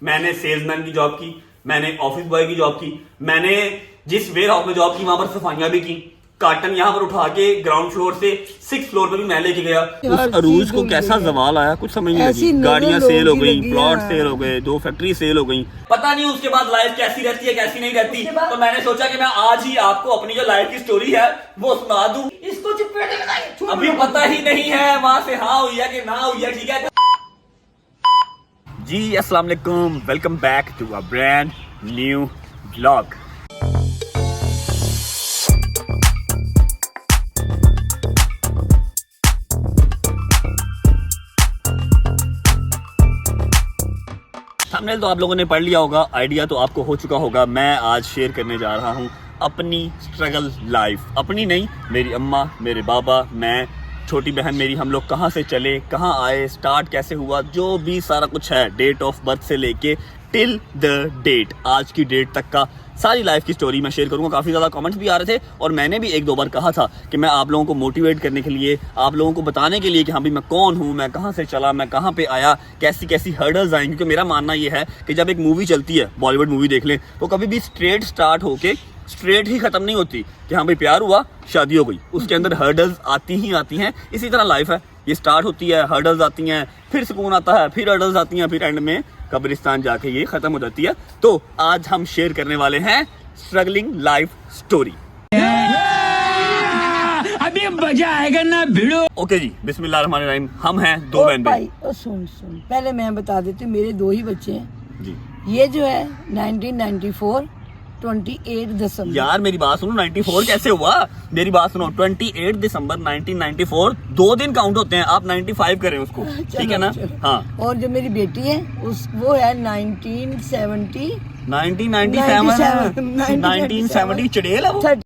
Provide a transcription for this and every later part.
मैंने सेल्समैन की जॉब की, मैंने ऑफिस बॉय की जॉब की, मैंने जिस वेयर हाउस में जॉब की वहां पर सफाइयां भी की, कार्टन यहाँ पर उठा के ग्राउंड फ्लोर से 6 फ्लोर पे भी मैं लेके गया। उस अरूज को कैसा जवाल आया कुछ समझ नहीं लगी। गाड़ियां सेल हो गई, प्लॉट सेल हो गए, 2 फैक्ट्री सेल हो गई। पता नहीं उसके बाद लाइफ कैसी रहती है कैसी नहीं रहती। तो मैंने सोचा कि मैं आज ही आपको अपनी जो लाइफ की स्टोरी है वो सुना दूं। इसको अभी पता ही नहीं है वहां से हाँ हुई है कि ना हुई है। ठीक है जी, अस्सलाम वालेकुम, welcome back to a brand new vlog. Thumbnail तो आप लोगों ने पढ़ लिया होगा, आइडिया तो आपको हो चुका होगा। मैं आज शेयर करने जा रहा हूँ अपनी स्ट्रगल लाइफ। अपनी नहीं, मेरी अम्मा, मेरे बाबा, मैं, छोटी बहन मेरी, हम लोग कहाँ से चले, कहाँ आए, स्टार्ट कैसे हुआ, जो भी सारा कुछ है, डेट ऑफ बर्थ से लेके टिल द डेट, आज की डेट तक का सारी लाइफ की स्टोरी मैं शेयर करूंगा। काफ़ी ज़्यादा कमेंट्स भी आ रहे थे और मैंने भी 1-2 बार कहा था कि मैं आप लोगों को मोटिवेट करने के लिए, आप लोगों को बताने के लिए कि हाँ भाई मैं कौन हूँ, मैं कहाँ से चला, मैं कहाँ पे आया, कैसी कैसी हर्डल्स आएंगी। क्योंकि मेरा मानना ये है कि जब एक मूवी चलती है, बॉलीवुड मूवी देख लें, तो कभी भी स्ट्रेट स्टार्ट होके स्ट्रेट ही खत्म नहीं होती कि हाँ भाई प्यार हुआ, शादी हो गई। उसके अंदर हर्डल्स आती ही आती हैं। इसी तरह लाइफ है, ये स्टार्ट होती है, हर्डल्स आती हैं, फिर सुकून आता है, फिर हर्डल्स आती हैं, फिर एंड में कब्रिस्तान जाके ये खत्म हो जाती है। तो आज हम शेयर करने वाले हैं स्ट्रगलिंग लाइफ स्टोरी। अभी मजा आएगा ना भिड़ो। ओके जी, बिस्मिल्लाहिर्रहमानिर्रहीम। हम हैं 2 बहन भाई। सुन पहले मैं बता देती हूँ, मेरे 2 ही बच्चे हैं जी। ये जो है 1994 28 दिसंबर। यार मेरी बात सुनो, 94 कैसे हुआ? मेरी बात सुनो, 28 दिसंबर 1994 2 दिन काउंट होते हैं, आप 95 करें उसको, ठीक है ना? हाँ। और जो मेरी बेटी है वो है 1970 1970 चड़ेल है वो। 31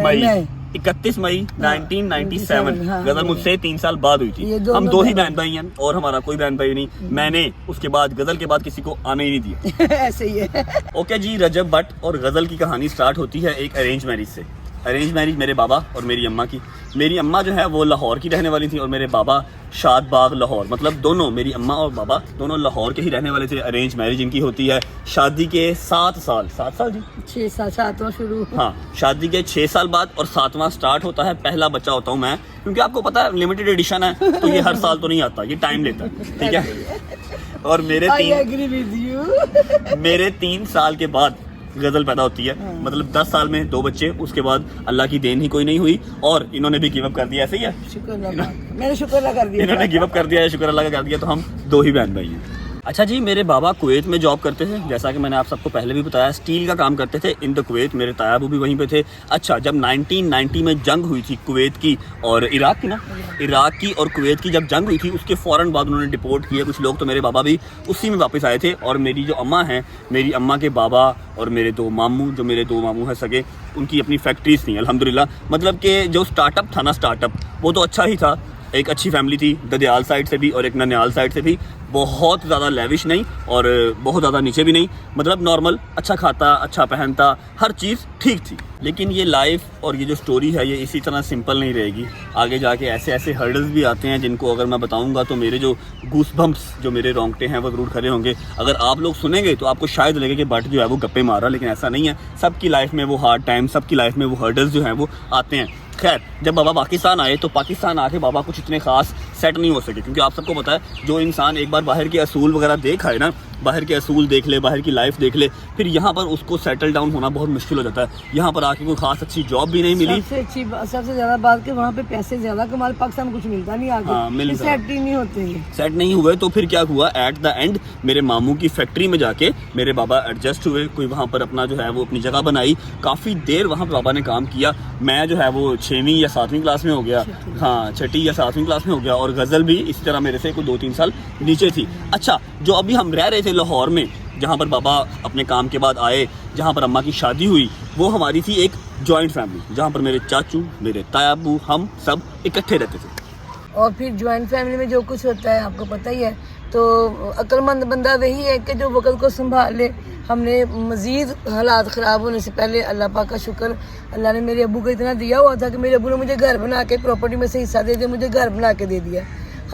मई 31 मई 1997। हाँ, गजल मुझसे 3 साल बाद हुई थी। हम 2 ही बहन भाई हैं और हमारा कोई बहन भाई नहीं। मैंने उसके बाद गजल के बाद किसी को आने ही नहीं दिया। ऐसे ही है। ओके जी, रजब भट्ट और गजल की कहानी स्टार्ट होती है एक अरेंज मैरिज से। अरेंज मैरिज मेरे बाबा और मेरी अम्मा की। मेरी अम्मा जो है वो लाहौर की रहने वाली थी और मेरे बाबा शादबाग लाहौर, मतलब दोनों, मेरी अम्मा और बाबा दोनों लाहौर के ही रहने वाले थे। अरेंज मैरिज इनकी होती है शादी के 7 साल जी 7वां शुरू। हाँ, शादी के 6 साल बाद और 7वां स्टार्ट होता है। पहला बच्चा होता हूँ मैं, क्योंकि आपको पता है लिमिटेड एडिशन है तो ये हर साल तो नहीं आता, ये टाइम लेता है, ठीक है। और मेरे 3 साल के बाद गजल पैदा होती है। मतलब 10 साल में 2 बच्चे, उसके बाद अल्लाह की देन ही कोई नहीं हुई और इन्होंने भी गिव अप कर दिया। ऐसे ही है, मैंने शुक्र अल्लाह कर दिया, इन्होंने गिव अप कर दिया, शुक्र अल्लाह का कर दिया। तो हम 2 ही बहन भाई हैं। अच्छा जी, मेरे बाबा कुवैत में जॉब करते थे, जैसा कि मैंने आप सबको पहले भी बताया, स्टील का काम करते थे इन द कुवैत। मेरे तायाबू भी वहीं पे थे। अच्छा, जब 1990 में जंग हुई थी कुवैत की और इराक की ना, इराक की और कुवैत की जब जंग हुई थी, उसके फ़ौरन बाद उन्होंने डिपोर्ट किए कुछ लोग। तो मेरे बाबा भी उसी में वापस आए थे। और मेरी जो अम्मा हैं, मेरी अम्मा के बाबा और मेरे 2 मामू, जो मेरे 2 मामू हैं सगे, उनकी अपनी फैक्ट्रीज थी अल्हम्दुलिल्लाह। मतलब कि जो स्टार्टअप था ना, स्टार्टअप वो तो अच्छा ही था। एक अच्छी फैमिली थी, ददयाल साइड से भी और एक ननियाल साइड से भी। बहुत ज़्यादा लेविश नहीं और बहुत ज़्यादा नीचे भी नहीं, मतलब नॉर्मल, अच्छा खाता, अच्छा पहनता, हर चीज़ ठीक थी। लेकिन ये लाइफ और ये जो स्टोरी है ये इसी तरह सिंपल नहीं रहेगी। आगे जाके ऐसे ऐसे हर्डल्स भी आते हैं जिनको अगर मैं बताऊंगा तो मेरे जो गूस बम्प्स, जो मेरे रोंगटे हैं वो ज़रूर खड़े होंगे। अगर आप लोग सुनेंगे तो आपको शायद लगे कि बट जो है वो गप्पे मार रहा, लेकिन ऐसा नहीं है। सबकी लाइफ में वो हार्ड टाइम, सबकी लाइफ में वो हर्डल्स जो हैं वो आते हैं। खैर, जब बाबा पाकिस्तान आए तो पाकिस्तान आके बाबा कुछ इतने खास सेट नहीं हो सके, क्योंकि आप सबको पता है जो इंसान एक बार बाहर के असूल वगैरह देख आए ना, बाहर के असूल देख ले, बाहर की लाइफ देख ले, फिर यहाँ पर उसको सेटल डाउन होना बहुत मुश्किल हो जाता है। यहाँ पर आके कोई खास अच्छी जॉब भी नहीं मिली। सबसे ज्यादा बात कि वहाँ पे पैसे ज्यादा कमाल, पाकिस्तान में कुछ मिलता नहीं आगे। हाँ, सेट ही नहीं होते हैं। सेट नहीं हुए तो फिर क्या हुआ, एट द एंड मेरे मामू की फैक्ट्री में जाके मेरे बाबा एडजस्ट हुए। कोई वहाँ पर अपना जो है वो अपनी जगह बनाई। काफ़ी देर वहाँ पर बाबा ने काम किया। मैं जो है वो 6वीं या 7वीं क्लास में हो गया, हाँ 6ठी या 7वीं क्लास में हो गया। और गज़ल भी इसी तरह मेरे से कोई 2-3 साल नीचे थी। अच्छा, जो अभी हम रह रहे थे लाहौर में, जहाँ पर बाबा अपने काम के बाद आए, जहाँ पर अम्मा की शादी हुई, वो हमारी थी एक जॉइंट फैमिली, जहाँ पर मेरे चाचू, मेरे तायाबू, हम सब इकट्ठे रहते थे। और फिर जॉइंट फैमिली में जो कुछ होता है आपको पता ही है। तो अक्लमंद बंदा वही है कि जो वक़्त को संभाल ले। हमने मज़ीद हालात ख़राब होने से पहले, अल्लाह पाक का शुक्र, अल्लाह ने मेरे अब्बू को इतना दिया हुआ था कि मेरे अब्बू ने मुझे घर बना के, प्रॉपर्टी में से हिस्सा दे के मुझे घर बना के दे दिया।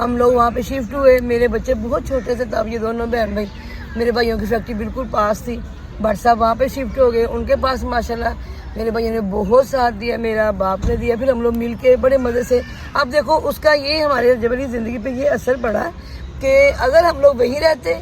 हम लोग वहाँ पे शिफ्ट हुए। मेरे बच्चे बहुत छोटे थे तब, ये दोनों बहन भाई, मेरे भाइयों की फैक्ट्री बिल्कुल पास थी। भट्ट साहब वहाँ पे शिफ्ट हो गए, उनके पास माशाल्लाह मेरे भाइयों ने बहुत साथ दिया, मेरा बाप ने दिया, फिर हम लोग मिल के बड़े मज़े से। अब देखो उसका ये हमारे जबरी ज़िंदगी पे ये असर पड़ा कि अगर हम लोग वहीं रहते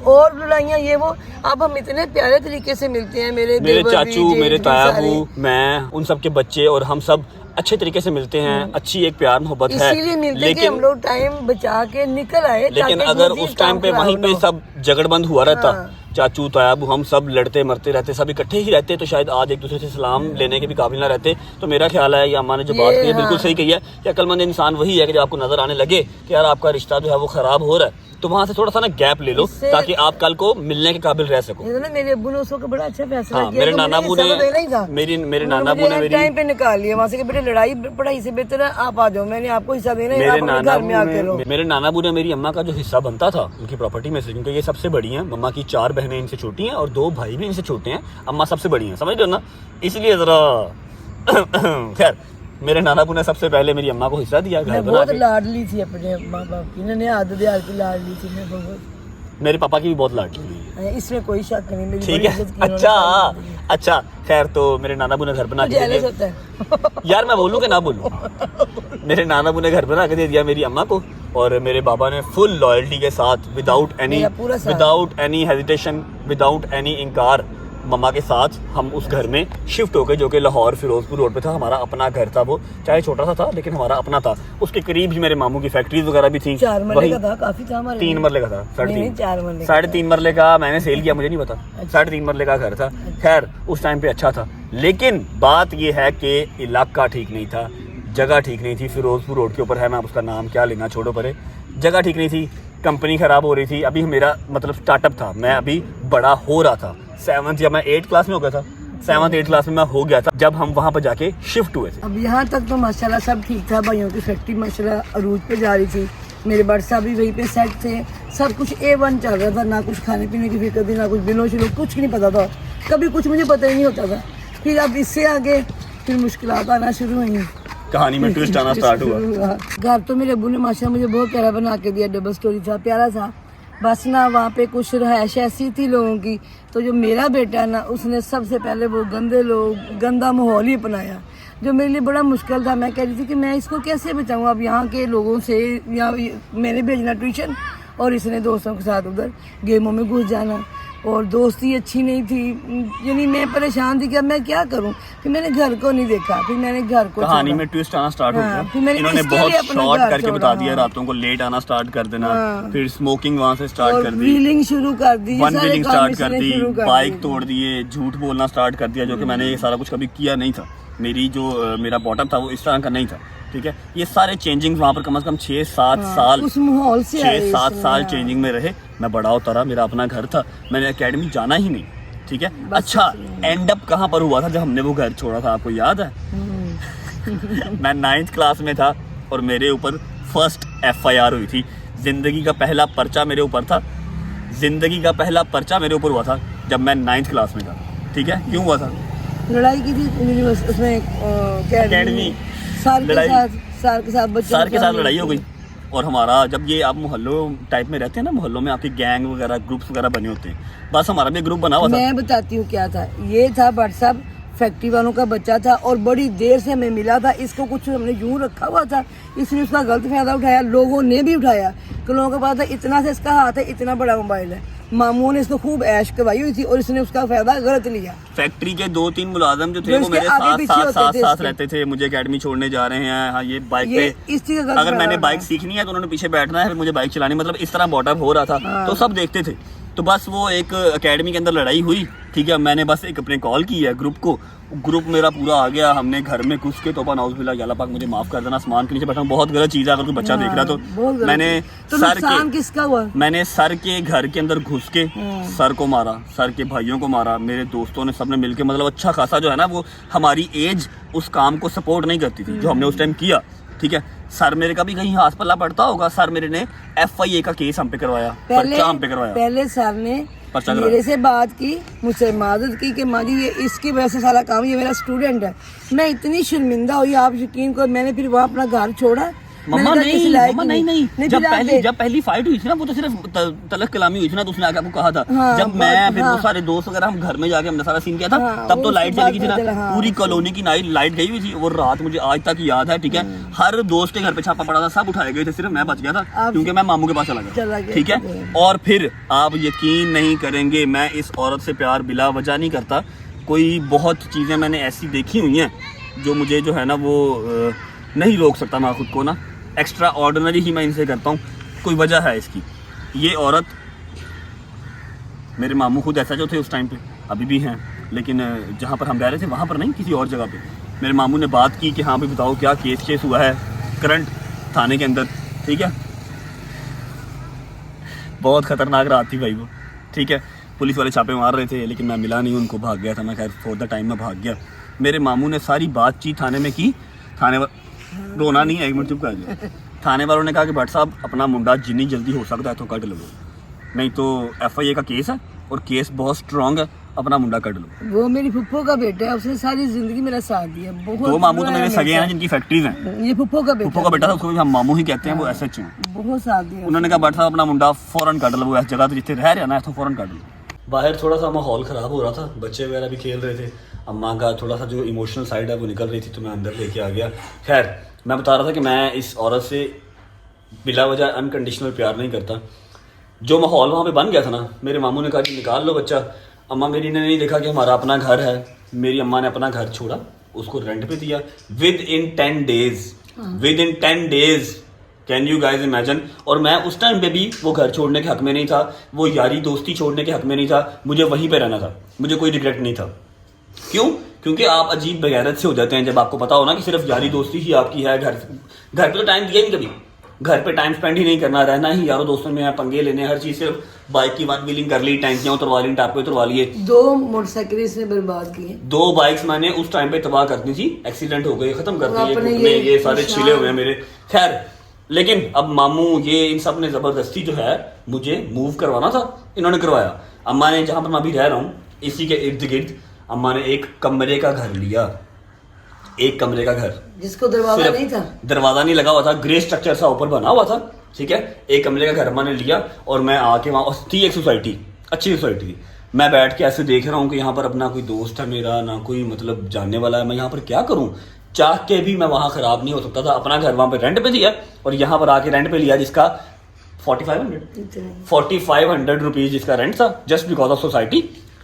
और लड़ाइयाँ ये वो, अब हम इतने प्यारे तरीके से मिलते हैं। मेरे चाचू, मेरे तायाबू, मैं, उन सब के बच्चे और हम सब अच्छे तरीके से मिलते हैं। अच्छी एक प्यार मोहब्बत है, इसीलिए मिलते हैं कि हम लोग टाइम बचा के निकल आए। लेकिन अगर उस टाइम पे वहीं पे सब जगड़बंद हुआ रहता, चाचू तायाबू हम सब लड़ते मरते रहते, सब इकट्ठे ही रहते, तो शायद आज एक दूसरे से सलाम लेने के भी काबिल ना रहते। तो मेरा ख्याल है, या अम्मा ने जो बात की है बिल्कुल सही कही है कि अक्लमंद इंसान वही है कि जब आपको नजर आने लगे कि यार आपका रिश्ता जो है वो खराब हो रहा है, तो वहाँ से थोड़ा सा ना गैप ले लो ताकि आप कल को मिलने के काबिल रह सको। मेरे अब्बू ने उसको बड़ा अच्छा फैसला किया। मेरे नाना अब्बू ने मेरे नाना अब्बू ने मेरी टाइम पे निकाल लिया वहाँ से कि बेटे लड़ाई पढ़ाई से बेहतर है आप आ जाओ, मैंने आपको हिस्सा देना है, आप अपने घर में आके रहो। मेरे नाना अब्बू ने मेरी अम्मा का जो हिस्सा बनता था उनकी प्रॉपर्टी में से, क्योंकि ये सबसे बड़ी हैं, मम्मा की 4 बहनें इनसे छोटी हैं और 2 भाई भी इनसे छोटे हैं, अम्मा सबसे बड़ी हैं, समझ लो ना, इसलिए जरा खैर मेरे नाना अब्बू ने सबसे पहले मेरी अम्मा को हिस्सा दिया। घर बहुत लाडली थी अपने माँ बाप की, इन्होंने आदत दिया की लाडली थी मैं बहुत। मेरे पापा की भी बहुत लाडली हुई, इसमें कोई शक नहीं। मेरी ठीक है। अच्छा खैर, तो मेरे नाना अब्बू ने घर बना के दिया। यार मैं बोलूँ कि ना बोलूँ? मेरे नाना अब्बू ने घर बना के दे दिया मेरी अम्मा को, और मेरे बाबा ने फुल लॉयल्टी के साथ without any hesitation, without any इनकार मम्मा के साथ हम उस घर में शिफ्ट हो गए, जो कि लाहौर फिरोजपुर रोड पे था। हमारा अपना घर था, वो चाहे छोटा सा था लेकिन हमारा अपना था। उसके करीब ही मेरे मामू की फैक्ट्रीज वगैरह भी थी। 4 मरले का था, काफी था हमारे। 3 मरले का था, 3.5 मरले का मैंने सेल किया, मुझे नहीं पता। 3.5 मरले का घर था। खैर उस टाइम पे अच्छा था, लेकिन बात ये है कि इलाका ठीक नहीं था, जगह ठीक नहीं थी। फिरोजपुर रोड के ऊपर है, मैं उसका नाम क्या लेना, छोड़ो परे। जगह ठीक नहीं थी, कंपनी खराब हो रही थी। अभी मेरा मतलब स्टार्टअप था, मैं अभी बड़ा हो रहा था। 7th या मैं 8th क्लास में हो गया था, 7th 8th क्लास में मैं हो गया था जब हम वहाँ पर जाके शिफ्ट हुए थे। अब यहाँ तक तो माशाल्लाह सब ठीक था, भाइयों की फैक्ट्री माशाल्लाह अरूज पे जा रही थी, मेरे भट्ट साहब भी वहीं पे सेट थे, सब कुछ A1 चल रहा था, ना कुछ खाने पीने की फिक्र थी, ना कुछ बिलों शिलों, कुछ नहीं पता था, कभी कुछ मुझे पता ही नहीं होता था। फिर अब इससे आगे फिर मुश्किलात आना शुरू हुई, कहानी में ट्विस्ट आना स्टार्ट हुआ। घर तो मेरे अब्बू ने माशाल्लाह मुझे बहुत प्यारा बना के दिया, डबल स्टोरी था, प्यारा था। बस ना वहाँ पे कुछ रहायश ऐसी थी लोगों की, तो जो मेरा बेटा ना उसने सबसे पहले वो गंदा माहौल ही अपनाया, जो मेरे लिए बड़ा मुश्किल था। मैं कह रही थी कि मैं इसको कैसे बचाऊँ अब यहाँ के लोगों से, या मैंने भेजना ट्यूशन और इसने दोस्तों के साथ उधर गेमों में घुस जाना, और दोस्ती अच्छी नहीं थी, यानी मैं परेशान थी कि अब मैं क्या करूं। फिर मैंने घर को नहीं देखा, फिर मैंने घर को कहानी में ट्विस्ट आना स्टार्ट हो गया। इन्होंने बहुत शॉर्ट करके बता दिया, रातों को लेट आना स्टार्ट कर देना, फिर स्मोकिंग वहां से स्टार्ट कर दी, व्हीलिंग शुरू कर दी, व्हीलिंग स्टार्ट कर दी, बाइक तोड़ दिए, झूठ बोलना स्टार्ट कर दिया, जो कि मैंने ये सारा कुछ कभी किया नहीं था। मेरा बॉटम था वो इस तरह का नहीं था, ठीक है। ये सारे चेंजिंग वहाँ पर कम से कम 6-7 साल, उस माहौल से 6-7 साल चेंजिंग में रहे। मैं बड़ा होता रहा, मेरा अपना घर था, मैंने एकेडमी जाना ही नहीं, ठीक है। अच्छा एंड अप कहाँ पर हुआ था जब हमने वो घर छोड़ा था, आपको याद है? मैं 9th क्लास में था और मेरे ऊपर फर्स्ट FIR हुई थी। जिंदगी का पहला पर्चा मेरे ऊपर था, जिंदगी का पहला पर्चा मेरे ऊपर हुआ था जब मैं 9th क्लास में था, ठीक है। क्यों हुआ था? लड़ाई की थी उसमें, एकेडमी सर के साथ लड़ाई हो गई। और हमारा जब ये आप मोहल्लों टाइप में रहते हैं ना, मोहल्लों में आपके गैंग वगैरह ग्रुप्स वगैरह बने होते हैं, बस हमारा भी ग्रुप बना हुआ था। मैं बताती हूँ क्या था। ये था भट्ट साहब फैक्ट्री वालों का बच्चा था और बड़ी देर से हमें मिला था, इसको कुछ हमने यूं रखा हुआ था, इसने उसका गलत फायदा उठाया, लोगों ने भी उठाया कि लोगों को पता था इतना से इसका हाथ है, इतना बड़ा मोबाइल है। मामू ने इसको खूब ऐश करवाई हुई थी और इसने उसका फायदा गलत लिया। फैक्ट्री के 2-3 मुलाजम जो थे वो मेरे साथ रहते थे, मुझे एकेडमी छोड़ने जा रहे हैं, हाँ ये बाइक पे अगर मैंने बाइक सीखनी है तो उन्होंने पीछे बैठना है, मुझे बाइक चलानी, मतलब इस तरह बॉटअप हो रहा था। तो सब देखते थे। तो बस वो एक एकेडमी के अंदर लड़ाई हुई, ठीक है। मैंने बस एक अपने कॉल की है ग्रुप को, ग्रुप मेरा पूरा आ गया, हमने घर में घुस के तोबा नाउज़ बिल्लाह, अल्लाह पाक मुझे माफ कर देना, आसमान के नीचे बैठा हूं, बहुत गलत चीज़ है अगर कोई बच्चा देख रहा तो। मैंने सर के घर के अंदर घुस के सर को मारा, सर के भाइयों को मारा, मेरे दोस्तों ने सबने मिलके, मतलब अच्छा खासा जो है ना, वो हमारी एज उस काम को सपोर्ट नहीं करती थी जो हमने उस टाइम किया, ठीक है। सर मेरे का भी कहीं हाथ पल्ला पड़ता होगा, सर मेरे ने FIA का केस हम पे करवाया, पर्चा हम पे करवाया। पहले सर ने मेरे से बात की, मुझसे मदद की कि माँ जी ये इसकी वजह से सारा काम, ये मेरा स्टूडेंट है। मैं इतनी शर्मिंदा हुई, आप यकीन करो, मैंने फिर वहाँ अपना घर छोड़ा मम्मा मैंने कहा नहीं, किसी लायक मम्मा ही नहीं, जब पहली फाइट हुई थी ना, वो तो सिर्फ तलक कलामी हुई थी ना, तो उसने आके आपको कहा था। हाँ, जब मैं फिर वो हाँ। सारे दोस्त वगैरह हम घर में जाके हमने सारा सीन किया था, हाँ, तब तो उसके लाइट चली गई थी बाद ना, चला, हाँ, पूरी कॉलोनी की लाइट गई हुई थी। वो रात मुझे आज तक याद है, ठीक है। हर दोस्त के घर पे छापा पड़ा था, सब उठाए गए थे, सिर्फ मैं बच गया था क्योंकि मैं मामू के पास चला चला गया, गया, ठीक है। और फिर आप यकीन नहीं करेंगे, मैं इस औरत से प्यार बिला वजह नहीं करता। कोई बहुत चीज़ें मैंने ऐसी देखी हुई हैं जो मुझे जो है ना वो नहीं रोक सकता मैं खुद को ना। एक्स्ट्रा ऑर्डिनरी ही मैं इनसे करता हूँ, कोई वजह है इसकी। ये औरत, मेरे मामू खुद ऐसा जो थे उस टाइम पे, अभी भी हैं, लेकिन जहाँ पर हम रह रहे थे वहाँ पर नहीं, किसी और जगह पे। मेरे मामू ने बात की कि हाँ भाई बताओ क्या केस हुआ है करंट थाने के अंदर, ठीक है। बहुत ख़तरनाक रात थी भाई वो, ठीक है। पुलिस वाले छापे मार रहे थे, लेकिन मैं मिला नहीं उनको, भाग गया था मैं। खैर फॉर द टाइम में भाग गया। मेरे मामू ने सारी बातचीत थाने में की। रोना नहीं है, एक मिनट चुप कर जाओ। थाने वालों ने कहा कि भट्ट साहब अपना मुंडा जितनी जल्दी हो सकता है तो कट लो, नहीं तो FIA का केस है और केस बहुत स्ट्रांग है, अपना मुंडा कट लो। वो मेरी फुप्पो का बेटा है, उसने सारी जिंदगी मेरा साथ दिया। बहुत दो मामू तो मेरे सगे हैं जिनकी फैक्ट्रीज हैं। ये फुप्पो का फुप्पो का बेटा था, उसको भी हम मामू ही कहते हैं, वो SH हैं। बहुत साथ दिया। उन्होंने कहा भट्ट साहब अपना मुंडा फौरन कट लो, इस जगह तो जितने रह रहे ना इतों फौरन कट लो। बाहर थोड़ा सा माहौल ख़राब हो रहा था, बच्चे वगैरह भी खेल रहे थे, अम्मा का थोड़ा सा जो इमोशनल साइड है वो निकल रही थी, तो मैं अंदर लेके आ गया। खैर मैं बता रहा था कि मैं इस औरत से बिला वजह अनकंडीशनल प्यार नहीं करता। जो माहौल वहाँ पे बन गया था ना, मेरे मामू ने कहा कि निकाल लो बच्चा। अम्मा मेरी ने नहीं देखा कि हमारा अपना घर है, मेरी अम्मा ने अपना घर छोड़ा, उसको रेंट पे दिया with in 10 days. Can you guys imagine. और मैं उस टाइम पे भी वो घर छोड़ने के हक में नहीं था, वो यारी दोस्ती छोड़ने के हक में नहीं था, मुझे वहीं पे रहना था, मुझे कोई रिग्रेट नहीं था। क्यों? क्योंकि आप अजीब बेगैरत से हो जाते हैं जब आपको पता हो ना कि सिर्फ यारी दोस्ती ही आपकी है। घर पे तो टाइम दिया ही नहीं, कभी घर पे टाइम स्पेंड ही नहीं करना, रहना ही यारों दोस्तों में, पंगे लेने, हर चीज़। सिर्फ बाइक की वन व्हीलिंग कर ली, टैंकियाँ उतरवा ली, टापे उतरवा लिए। 2 मोटरसाइकिल इसने बर्बाद किए। 2 बाइक्स मैंने उस टाइम पे तबाह कर दी थी, एक्सीडेंट हो गए, खत्म कर दिए, अपने घुटने ये सारे निशान। छिले हुए हैं मेरे। खैर लेकिन अब मामू ये इन सब ने जबरदस्ती जो है मुझे मूव करवाना था, इन्होंने करवाया। अम्मा ने, जहां पर मैं अभी रह रहा हूँ इसी के इर्द गिर्द, अम्मा ने एक कमरे का घर लिया, एक कमरे का घर जिसको दरवाजा नहीं था, दरवाजा नहीं लगा हुआ था, ग्रे स्ट्रक्चर सा ऊपर बना हुआ था, ठीक है। एक कमरे का घर अम्मा ने लिया और मैं आके वहाँ थी एक सोसाइटी, अच्छी सोसाइटी थी। मैं बैठ के ऐसे देख रहा हूँ कि यहाँ पर अपना कोई दोस्त है मेरा, ना कोई मतलब जानने वाला है, मैं यहाँ पर क्या करूँ। चाह के भी मैं वहाँ खराब नहीं हो सकता था। अपना घर वहाँ पे रेंट पे दिया और यहाँ पर आके रेंट पे लिया, जिसका 4500 रुपीज जिसका रेंट था, जस्ट बिकॉज ऑफ सोसाइटी,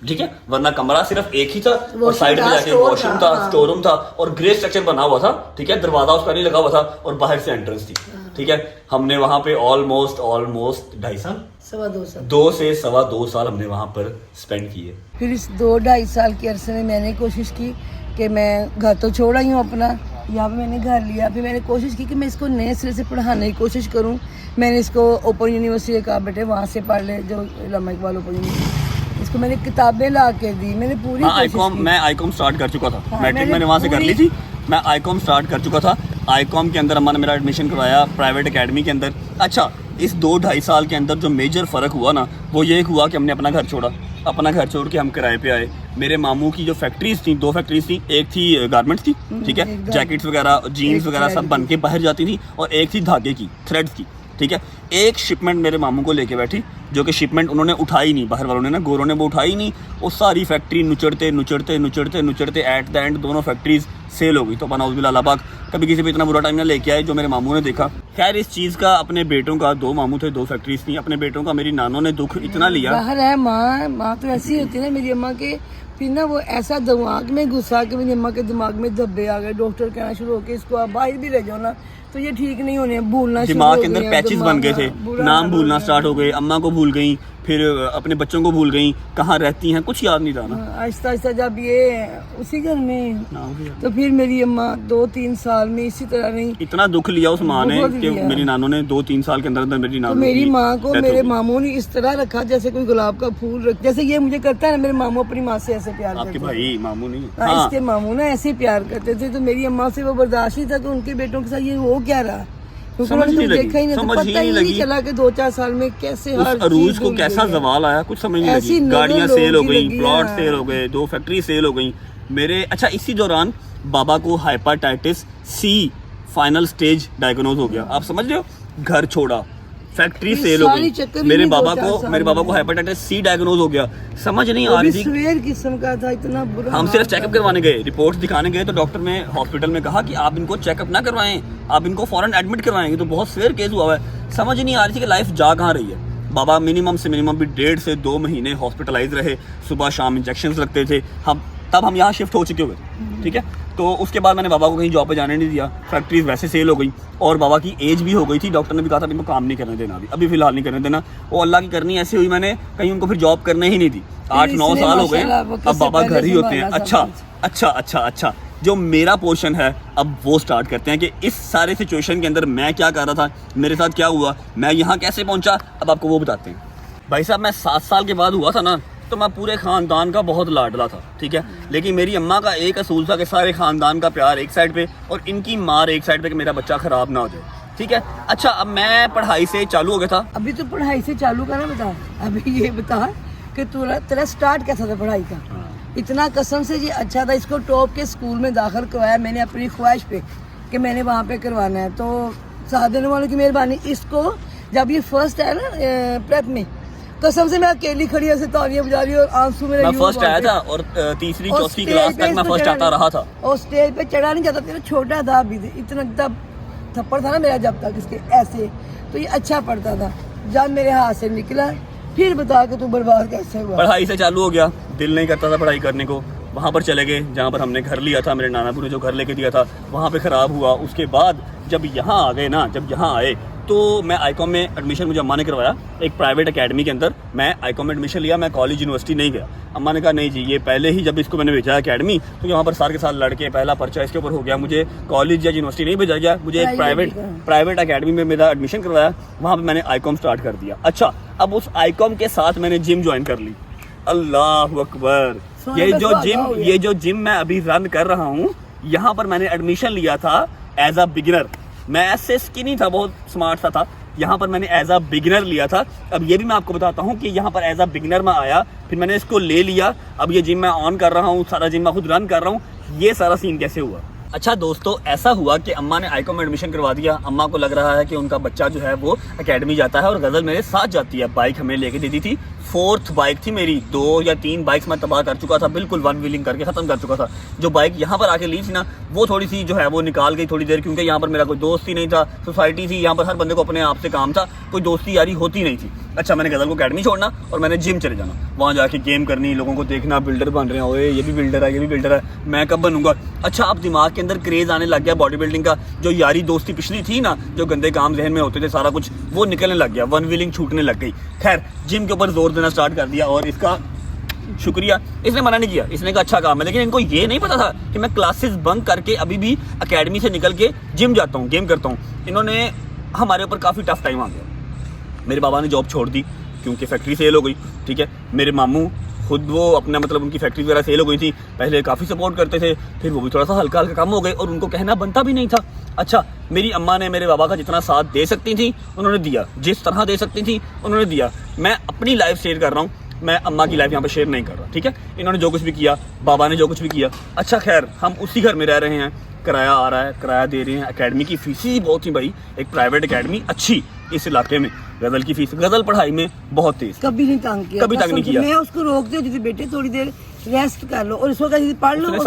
ठीक है। वरना कमरा सिर्फ एक ही था और साइड में जाके वॉशरूम था, स्टोर रूम था और ग्रे स्ट्रक्चर बना हुआ था, ठीक है। दरवाजा उसका नहीं लगा हुआ था और बाहर से एंट्रेंस थी, ठीक है। हमने वहाँ पे ऑलमोस्ट 2.5 साल, 2 से 2.25 साल हमने वहाँ पर स्पेंड किए। फिर इस 2-2.5 साल के अरसे में मैंने कोशिश की कि मैं घर तो छोड़ आई हूँ अपना, यहाँ पे मैंने घर लिया। फिर मैंने कोशिश की कि मैं इसको नए सिरे से पढ़ाने की कोशिश करूँ। मैंने इसको ओपन यूनिवर्सिटी का बेटे वहाँ से पढ़ ले, जो इलामा इकबाल ओपन यूनिवर्सिटी, इसको मैंने किताबें ला के दी, मैंने पूरी मैं आईकॉम स्टार्ट कर चुका था, हाँ, मैट्रिक मैंने वहाँ से कर ली थी, मैं आईकॉम स्टार्ट कर चुका था। आईकॉम के अंदर अम्मा ने मेरा एडमिशन करवाया प्राइवेट एकेडमी के अंदर। अच्छा, इस 2-2.5 साल के अंदर जो मेजर फ़र्क हुआ ना, वो ये हुआ कि हमने अपना घर छोड़ा। अपना घर छोड़ के हम किराए पे आए। मेरे मामू की जो फैक्ट्रीज थी, 2 फैक्ट्रीज थी, एक थी गारमेंट्स की, ठीक है, जैकेट्स वगैरह, जीन्स वगैरह सब बन के बाहर जाती थी, और एक थी धागे की, थ्रेड्स की, ठीक है। एक शिपमेंट मेरे मामू को लेके बैठी, जो कि शिपमेंट उन्होंने उठाई नहीं, बाहर वालों ने ना, गोरों ने वो उठाई नहीं। वो सारी फैक्ट्री नुचड़ते एट द एंड दोनों फैक्ट्रीज सेल हो गई। तो अपना उज़बिल्लाह अल्लाह पाक कभी किसी पे इतना बुरा टाइम ना लेके आए जो मेरे मामू ने देखा। खैर इस चीज़ का अपने बेटों का, 2 मामू थे, 2 फैक्ट्रीज थी, अपने बेटों का मेरी नानों ने दुख इतना लिया। बाहर है माँ तो ऐसी होती है ना मेरी अम्मा के। फिर ना वो ऐसा दिमाग में घुसा कि मेरी अम्मा के दिमाग में धब्बे आ गए। डॉक्टर कहना शुरू हो के इसको आप बाहर भी ले जाओ ना, तो ये ठीक नहीं होने, भूलना दिमाग के अंदर पैचेस बन गए थे, नाम भूलना स्टार्ट हो गए, अम्मा को भूल गई, फिर अपने बच्चों को भूल गई, कहाँ रहती हैं कुछ याद नहीं था ना। आहिस्ता आहिस्ता जब ये उसी घर में, तो फिर मेरी अम्मा 2-3 साल में इसी तरह नहीं, इतना दुख लिया उस माँ ने कि मेरी नानों ने 2-3 साल के अंदर अंदर मेरी नानों, तो मेरी माँ को मेरे मामू ने इस तरह रखा जैसे कोई गुलाब का फूल रख, जैसे ये मुझे करता है ना, मेरे मामू अपनी माँ से ऐसे प्यार करते। आपके भाई मामू नहीं, हाँ, इसके मामू ना ऐसे प्यार करते थे। तो मेरी अम्मा से वो बर्दाश्त नहीं था कि उनके बेटों के साथ ये हो क्या रहा, क्योंकि उन्होंने तो देखा ही नहीं, तो पता ही नहीं चला कि 2-4 साल में कैसे उस अरूज को कैसा जवाल आया, कुछ समझ नहीं लगी। गाड़ियां सेल हो गई, प्लॉट सेल हो गए, 2 फैक्ट्री सेल हो गई मेरे। अच्छा, इसी दौरान बाबा को हाइपेटाइटिस C फाइनल स्टेज डायग्नोज हो गया। आप समझ रहे हो, घर छोड़ा, फैक्ट्री ये सेल हो सारी गई, चक्कर मेरे में बाबा 2-4 साल को में। हेपेटाइटिस सी डायग्नोज हो गया। समझ नहीं आ वो भी रही थी। सवेर किस्म का था, इतना बुरा हम हाल सिर्फ था। चेकअप करवाने गए, रिपोर्ट्स दिखाने गए, तो डॉक्टर ने हॉस्पिटल में कहा कि आप इनको चेकअप ना करवाएं, आप इनको फौरन एडमिट करवाएंगे, तो बहुत सीवियर केस हुआ है। समझ नहीं आ रही थी कि लाइफ जा कहाँ रही है। बाबा मिनिमम से मिनिमम भी 1.5 से 2 महीने हॉस्पिटलाइज रहे, सुबह शाम इंजेक्शंस लगते थे। हम यहाँ शिफ्ट हो चुके हुए थे, ठीक है। तो उसके बाद मैंने बाबा को कहीं जॉब पे जाने नहीं दिया, फैक्ट्रीज वैसे सेल हो गई और बाबा की एज भी हो गई थी। डॉक्टर ने भी कहा था इनको काम नहीं करने देना, अभी फिलहाल नहीं करने देना। वो अल्लाह की करनी ऐसी हुई, मैंने कहीं उनको फिर जॉब करने ही नहीं दी। 8-9 इसलिए साल हो गए, माशाल्लाह वो अब कैसे बाबा घर पहले ही होते हैं। संभाला अच्छा, जो मेरा पोर्शन है अब वो स्टार्ट करते हैं कि इस सारे सिचुएशन के अंदर मैं क्या कर रहा था, मेरे साथ क्या हुआ, मैं यहाँ कैसे पहुँचा, अब आपको वो बताते हैं। भाई साहब, मैं 7 साल के बाद हुआ था ना, तो मैं पूरे ख़ानदान का बहुत लाडला था, ठीक है। लेकिन मेरी अम्मा का एक असूल था कि सारे ख़ानदान का प्यार एक साइड पे और इनकी मार एक साइड पे, कि मेरा बच्चा ख़राब ना हो जाए, ठीक है। अच्छा, अब मैं पढ़ाई से चालू हो गया था। अभी तो पढ़ाई से चालू करना बता, अभी ये बता कि तेरा स्टार्ट कैसा था पढ़ाई का। इतना कसम से जी अच्छा था, इसको टॉप के स्कूल में दाखिल करवाया मैंने अपनी ख्वाहिश पे कि मैंने वहाँ पे करवाना है। तो साथ देने वालों की मेहरबानी। इसको जब ये फर्स्ट आया ना प्रेप में, कसम से मैं अकेली खड़ी ऐसे तालियां बजा रही और आंसू मेरे मैं फर्स्ट आया था और तीसरी चौथी क्लास तक मैं फर्स्ट आता रहा था। और स्टेज पे चढ़ा नहीं जाता, तेरा छोटा था अभी, इतना तब थप्पड़ था ना मेरा जब तक इसके ऐसे, तो ये अच्छा पढ़ता था। जब मेरे हाथ से निकला, फिर बता के तू बर्बाद कैसे हुआ। पढ़ाई से चालू हो गया, दिल नहीं करता था पढ़ाई करने को। वहाँ पर चले गए जहाँ पर हमने घर लिया था, मेरे नानापुर ने जो घर लेके दिया था, वहाँ पे ख़राब हुआ। उसके बाद जब यहाँ आ गए ना, जब यहाँ आए तो मैं आईकॉम में एडमिशन मुझे अम्मा ने करवाया, एक प्राइवेट एकेडमी के अंदर। मैं आईकॉम में एडमिशन लिया, मैं कॉलेज यूनिवर्सिटी नहीं गया। अम्मा ने कहा नहीं जी, ये पहले ही जब इसको मैंने भेजा एकेडमी, तो यहाँ पर सार के साथ लड़के पहला पर्चा इसके ऊपर हो गया, मुझे कॉलेज या यूनिवर्सिटी नहीं भेजा गया, मुझे एक प्राइवेट एकेडमी में मेरा एडमिशन करवाया। वहाँ पर मैंने आईकॉम स्टार्ट कर दिया। अच्छा, अब उस आईकॉम के साथ मैंने जिम ज्वाइन कर ली। अल्लाह अकबर, ये जो जिम मैं अभी रन कर रहा हूँ, यहाँ पर मैंने एडमिशन लिया था एज अ बिगिनर। मैं ऐसे स्किनी था, बहुत स्मार्ट सा था। यहाँ पर मैंने एज अ बिगिनर लिया था। अब ये भी मैं आपको बताता हूँ कि यहाँ पर एज अ बिगिनर मैं आया, फिर मैंने इसको ले लिया। अब ये जिम मैं ऑन कर रहा हूँ, सारा जिम मैं खुद रन कर रहा हूँ। ये सारा सीन कैसे हुआ? अच्छा दोस्तों, ऐसा हुआ कि अम्मा ने आईकॉम में एडमिशन करवा दिया। अम्मा को लग रहा है कि उनका बच्चा जो है वो एकेडमी जाता है और गज़ल मेरे साथ जाती है। बाइक हमें लेके दे दी थी, 4th बाइक थी मेरी। 2 या 3 बाइक्स मैं तबाह कर चुका था, बिल्कुल वन व्हीलिंग करके ख़त्म कर चुका था। जो बाइक यहाँ पर आके ली थी ना, वो थोड़ी सी जो है वो निकाल गई थोड़ी देर, क्योंकि यहाँ पर मेरा कोई दोस्त ही नहीं था। सोसाइटी थी, यहाँ पर हर बंदे को अपने आप से काम था, कोई दोस्ती यारी होती नहीं थी। अच्छा, मैंने गज़ल को अकेडमी छोड़ना और मैंने जिम चले जाना, वहाँ जाके गेम करनी, लोगों को देखना, बिल्डर बन रहे हैं, ओए ये भी बिल्डर है, ये भी बिल्डर है, मैं कब बनूंगा। अच्छा, अब दिमाग के अंदर क्रेज़ आने लग गया बॉडी बिल्डिंग का। जो यारी दोस्ती पिछली थी ना, जो गंदे काम जहन में होते थे, सारा कुछ वो निकलने लग गया, वन व्हीलिंग छूटने लग गई। खैर, जिम के ऊपर जोर देना स्टार्ट कर दिया और इसका शुक्रिया, इसने मना नहीं किया, इसने कहा अच्छा काम है। लेकिन इनको ये नहीं पता था कि मैं क्लासेस बंक करके अभी भी एकेडमी से निकल के जिम जाता हूँ, गेम करता हूँ। इन्होंने हमारे ऊपर काफ़ी टफ टाइम आ गया। मेरे बाबा ने जॉब छोड़ दी क्योंकि फैक्ट्री सेल हो गई, ठीक है। मेरे मामू खुद वो अपना मतलब उनकी फैक्ट्री वगैरह सेल हो गई थी, पहले काफ़ी सपोर्ट करते थे, फिर वो भी थोड़ा सा हल्का हल्का कम हो गए और उनको कहना बनता भी नहीं था। अच्छा, मेरी अम्मा ने मेरे बाबा का जितना साथ दे सकती थी उन्होंने दिया, जिस तरह दे सकती थी उन्होंने दिया। मैं अपनी लाइफ शेयर कर रहा हूँ, मैं अम्मा की लाइफ यहाँ पे शेयर नहीं कर रहा, ठीक है। इन्होंने जो कुछ भी किया, बाबा ने जो कुछ भी किया। अच्छा खैर, हम उसी घर में रह रहे हैं, किराया आ रहा है, किराया दे रहे हैं। एकेडमी की फीस ही बहुत थी भाई, एक प्राइवेट एकेडमी अच्छी इस इलाके में। गज़ल की फीस, गज़ल पढ़ाई में बहुत तेज, कभी नहीं तंग किया, कभी तंग नहीं किया। मैं उसको रोकती होती थी, बेटे थोड़ी देर रेस्ट कर लो, और इसको कहती थी पढ़ लो। उसने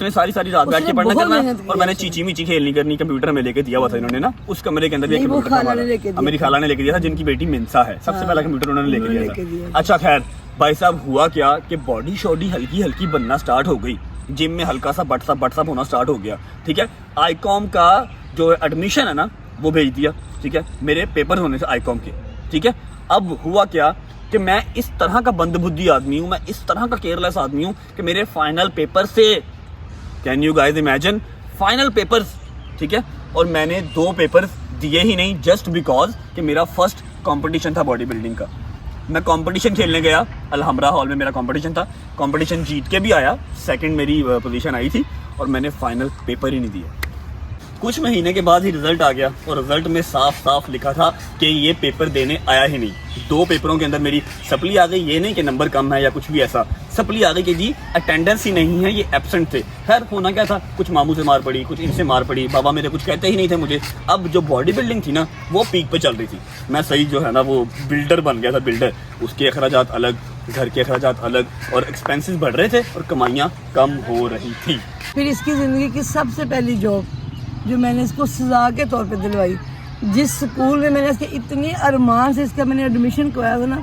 सारी सारी रात बैठ के पढ़ना करना, और मैंने चीची मीची खेलनी करनी। कंप्यूटर में लेके दिया हुआ था इन्होंने ना, उस कमरे के अंदर भी कंप्यूटर मेरी खाला ने लेके दिया था, जिनकी बेटी मिंसा है, सबसे पहला कंप्यूटर उन्होंने लेके दिया था। अच्छा खैर, भाई साहब हुआ क्या कि बॉडी शॉडी हल्की हल्की बनना स्टार्ट हो गई, जिम में हल्का सा बटसअप होना स्टार्ट हो गया, ठीक है। आईकॉम का जो एडमिशन है ना वो भेज दिया, ठीक है, मेरे पेपर होने से आईकॉम के, ठीक है। अब हुआ क्या कि मैं इस तरह का बंदबुद्धि आदमी हूँ, मैं इस तरह का केयरलेस आदमी हूँ कि मेरे फाइनल पेपर से, can you guys imagine, final papers, ठीक है। और मैंने 2 पेपर दिए ही नहीं, जस्ट बिकॉज कि मेरा फर्स्ट कंपटीशन था बॉडी बिल्डिंग का। मैं कंपटीशन खेलने गया, अलहमरा हॉल में मेरा कंपटीशन था, कंपटीशन जीत के भी आया, सेकंड मेरी पोजीशन आई थी, और मैंने फाइनल पेपर ही नहीं दिया। कुछ महीने के बाद ही रिजल्ट आ गया और रिजल्ट में साफ साफ लिखा था कि ये पेपर देने आया ही नहीं। 2 पेपरों के अंदर मेरी सप्ली आ गई। ये नहीं कि नंबर कम है या कुछ भी ऐसा, सप्ली आ गई कि जी अटेंडेंस ही नहीं है, ये एब्सेंट थे। खैर होना क्या था, कुछ मामू से मार पड़ी, कुछ इनसे मार पड़ी, बाबा मेरे कुछ कहते ही नहीं थे मुझे। अब जो बॉडी बिल्डिंग थी ना वो पीक पे चल रही थी, मैं सही जो है ना वो बिल्डर बन गया था, बिल्डर। उसके अखराजात अलग, घर के अखराजात अलग, और एक्सपेंसेस बढ़ रहे थे और कमाइयाँ कम हो रही थी। फिर इसकी ज़िंदगी की सबसे पहली जॉब जो मैंने इसको सजा के तौर पे दिलवाई, जिस स्कूल में मैंने इसके इतने अरमान से इसका मैंने एडमिशन करवाया था ना,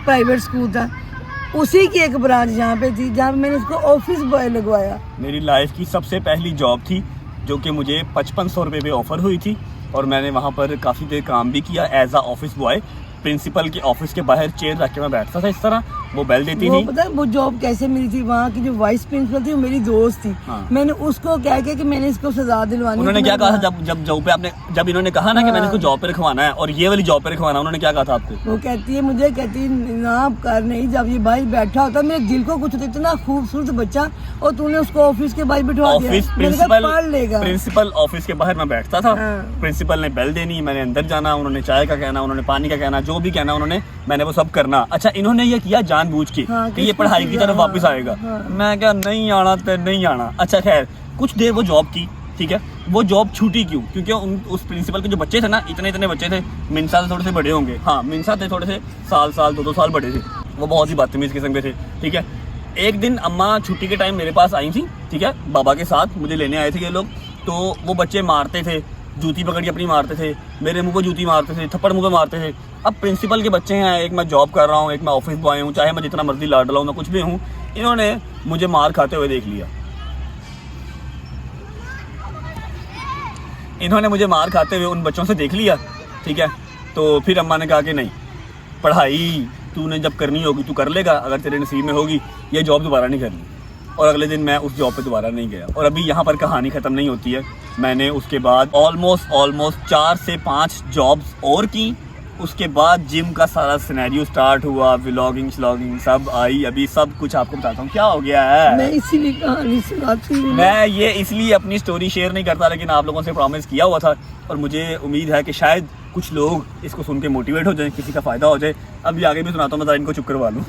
प्राइवेट स्कूल था, उसी की एक ब्रांच जहाँ पे थी जहाँ पे मैंने इसको ऑफिस बॉय लगवाया। मेरी लाइफ की सबसे पहली जॉब थी जो कि मुझे 5500 रुपये पे ऑफ़र हुई थी और मैंने वहाँ पर काफ़ी देर काम भी किया एज आ ऑफिस बॉय। प्रिंसिपल के ऑफिस के बाहर चेयर रख के मैं बैठता था इस तरह, वो बेल देती वो थी। पता है वो जॉब कैसे मिली थी, वहाँ की जो वाइस प्रिंसिपल थी वो मेरी दोस्त थी। हाँ। मैंने उसको कह के कि मैंने इसको सजा दिलवानी। उन्होंने क्या कहा था जब जॉब पे आपने, जब इन्होंने कहा ना कि मैंने इसको जॉब पे रखवाना है और ये वाली जॉब पे रखवाना, उन्होंने क्या कहा था आपको? वो कहती है मुझे, कहती ना कर नहीं, जब ये भाई बैठा होता मेरे दिल को कुछ होता, इतना खूबसूरत बच्चा और तूने उसको ऑफिस के बाहर बिठवा दिया। ऑफिस मैंने कहा, पढ़ लेगा। प्रिंसिपल ऑफिस के बाहर मैं बैठता था। हाँ। प्रिंसिपल ने बेल देनी, मैंने अंदर जाना, उन्होंने चाय का कहना, उन्होंने पानी का कहना, जो भी कहना उन्होंने, मैंने वो सब करना। अच्छा इन्होंने ये किया जानबूझ के हाँ, कि ये पढ़ाई की तरफ वापस आएगा। मैं क्या नहीं आना तो नहीं आना। अच्छा खैर कुछ देर वो जॉब की, ठीक है, वो जॉब छूटी क्यों? क्योंकि उस प्रिंसिपल के जो बच्चे थे ना, इतने बच्चे थे, मिनसा से थोड़े से बड़े होंगे, हाँ मिनसा थे थोड़े से, साल 2 साल बड़े थे, वो बहुत ही बदतमीज़ किस्म के थे। ठीक है, एक दिन अम्मा छुट्टी के टाइम मेरे पास आई थी, ठीक है, बाबा के साथ मुझे लेने आए थे ये लोग। तो वो बच्चे मारते थे, जूती पकड़ के अपनी मारते थे, मेरे मुंह पे जूती मारते थे, थप्पड़ मुंह पे मारते थे। अब प्रिंसिपल के बच्चे हैं, एक मैं जॉब कर रहा हूँ, एक मैं ऑफिस बॉय हूँ, चाहे मैं जितना मर्जी लाडला हूँ, मैं कुछ भी हूँ, इन्होंने मुझे मार खाते हुए देख लिया। इन्होंने मुझे मार खाते हुए उन बच्चों से देख लिया, ठीक है। तो फिर अम्मा ने कहा कि नहीं, पढ़ाई तूने जब करनी होगी तू कर लेगा, अगर तेरे नसीब में होगी, ये जॉब दोबारा नहीं करनी। और अगले दिन मैं उस जॉब पे दोबारा नहीं गया। और अभी यहाँ पर कहानी ख़त्म नहीं होती है। मैंने उसके बाद ऑलमोस्ट 4 से 5 जॉब्स और की। उसके बाद जिम का सारा सिनेरियो स्टार्ट हुआ, व्लॉगिंग श्लॉगिंग सब आई। अभी सब कुछ आपको बताता हूँ क्या हो गया है। मैं इसीलिए कहानी सुनाती हूँ। मैं ये इसलिए अपनी स्टोरी शेयर नहीं करता, लेकिन आप लोगों से प्रॉमिस किया हुआ था और मुझे उम्मीद है कि शायद कुछ लोग इसको सुन के मोटिवेट हो जाए, किसी का फ़ायदा हो जाए। अभी आगे भी सुनाता हूँ, मैं ज़रा इनको चुप करवा लूँ।